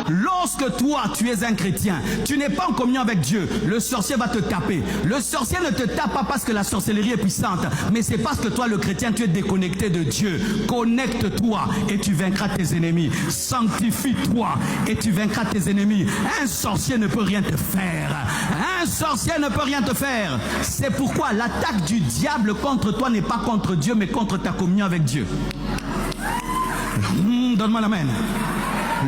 lorsque toi, tu es un chrétien, tu n'es pas en communion avec Dieu, le sorcier va te taper. Le sorcier ne te tape pas parce que la sorcellerie est puissante, mais c'est parce que toi, le chrétien, tu es déconnecté de Dieu. Connecte-toi et tu vaincras tes ennemis. Sanctifie-toi et tu vaincras tes ennemis. Un sorcier ne peut rien te faire. Un sorcier ne peut rien te faire. C'est pourquoi l'attaque du diable contre toi n'est pas contre Dieu, mais contre ta communion avec Dieu. Donne-moi l'amen.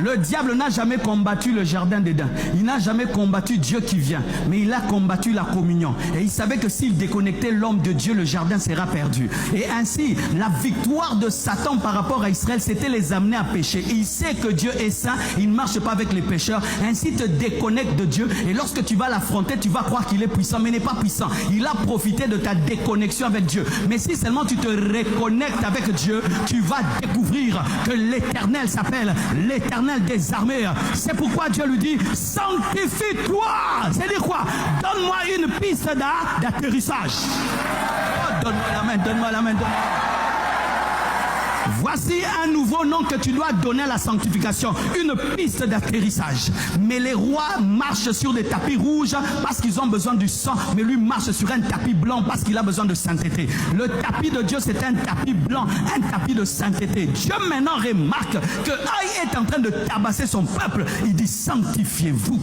Le diable n'a jamais combattu le jardin d'Éden. Il n'a jamais combattu Dieu qui vient. Mais il a combattu la communion. Et il savait que s'il déconnectait l'homme de Dieu, le jardin sera perdu. Et ainsi, la victoire de Satan par rapport à Israël, c'était les amener à pécher. Et il sait que Dieu est saint. Il ne marche pas avec les pécheurs. Ainsi, il te déconnecte de Dieu. Et lorsque tu vas l'affronter, tu vas croire qu'il est puissant. Mais il n'est pas puissant. Il a profité de ta déconnexion avec Dieu. Mais si seulement tu te reconnectes avec Dieu, tu vas découvrir que l'Éternel s'appelle l'Éternel des armées. C'est pourquoi Dieu lui dit, sanctifie-toi. C'est-à-dire quoi? Donne-moi une piste d'atterrissage. Oh, donne-moi la main, donne-moi la main. Voici un nouveau nom que tu dois donner à la sanctification, une piste d'atterrissage. Mais les rois marchent sur des tapis rouges parce qu'ils ont besoin du sang, mais lui marche sur un tapis blanc parce qu'il a besoin de sainteté. Le tapis de Dieu, c'est un tapis blanc, un tapis de sainteté. Dieu maintenant remarque que Aïe est en train de tabasser son peuple. Il dit, sanctifiez-vous.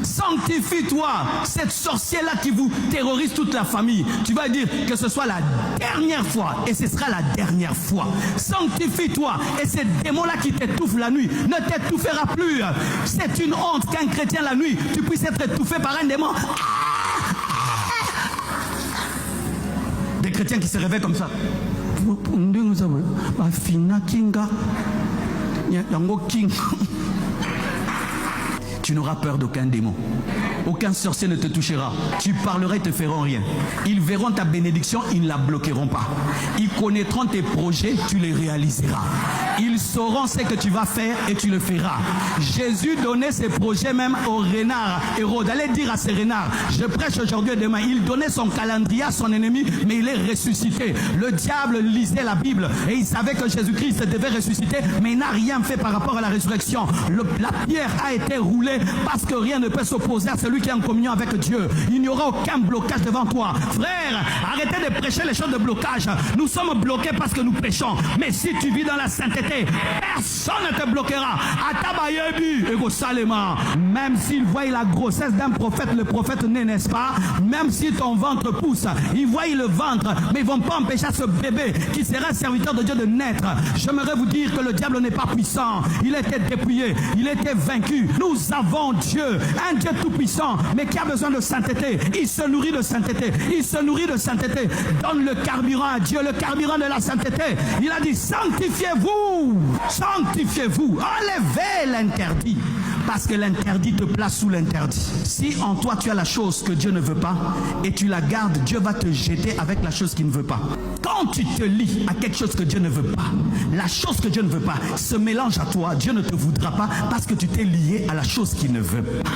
Sanctifie-toi. Cette sorcière-là qui vous terrorise toute la famille, tu vas dire que ce soit la dernière fois et ce sera la dernière fois. Sanctifie-toi et ces démons-là qui t'étouffent la nuit ne t'étouffera plus. C'est une honte qu'un chrétien la nuit, tu puisses être étouffé par un démon. Des chrétiens qui se réveillent comme ça. Tu n'auras peur d'aucun démon. Aucun sorcier ne te touchera. Tu parleras, ils ne te feront rien. Ils verront ta bénédiction, ils ne la bloqueront pas. Ils connaîtront tes projets, tu les réaliseras. Ils sauront ce que tu vas faire et tu le feras. Jésus donnait ses projets même aux renards. Hérode allait dire à ces renards, je prêche aujourd'hui et demain. Il donnait son calendrier à son ennemi, mais il est ressuscité. Le diable lisait la Bible et il savait que Jésus-Christ devait ressusciter, mais il n'a rien fait par rapport à la résurrection. La pierre a été roulée parce que rien ne peut s'opposer à celui qui est en communion avec Dieu. Il n'y aura aucun blocage devant toi. Frère, arrêtez de prêcher les choses de blocage. Nous sommes bloqués parce que nous péchons. Mais si tu vis dans la sainteté, personne ne te bloquera. Même s'ils voient la grossesse d'un prophète, le prophète n'est-ce pas? Même si ton ventre pousse, ils voient le ventre, mais ils ne vont pas empêcher ce bébé qui sera serviteur de Dieu de naître. J'aimerais vous dire que le diable n'est pas puissant. Il était dépouillé, il était vaincu. Nous avons Dieu, un Dieu tout-puissant, mais qui a besoin de sainteté. Il se nourrit de sainteté. Il se nourrit de sainteté. Donne le carburant à Dieu, le carburant de la sainteté. Il a dit, sanctifiez-vous. Sanctifiez-vous. Enlevez l'interdit. Parce que l'interdit te place sous l'interdit. Si en toi tu as la chose que Dieu ne veut pas et tu la gardes, Dieu va te jeter avec la chose qu'il ne veut pas. Quand tu te lis à quelque chose que Dieu ne veut pas, la chose que Dieu ne veut pas se mélange à toi, Dieu ne te voudra pas parce que tu t'es lié à la chose qu'il ne veut pas.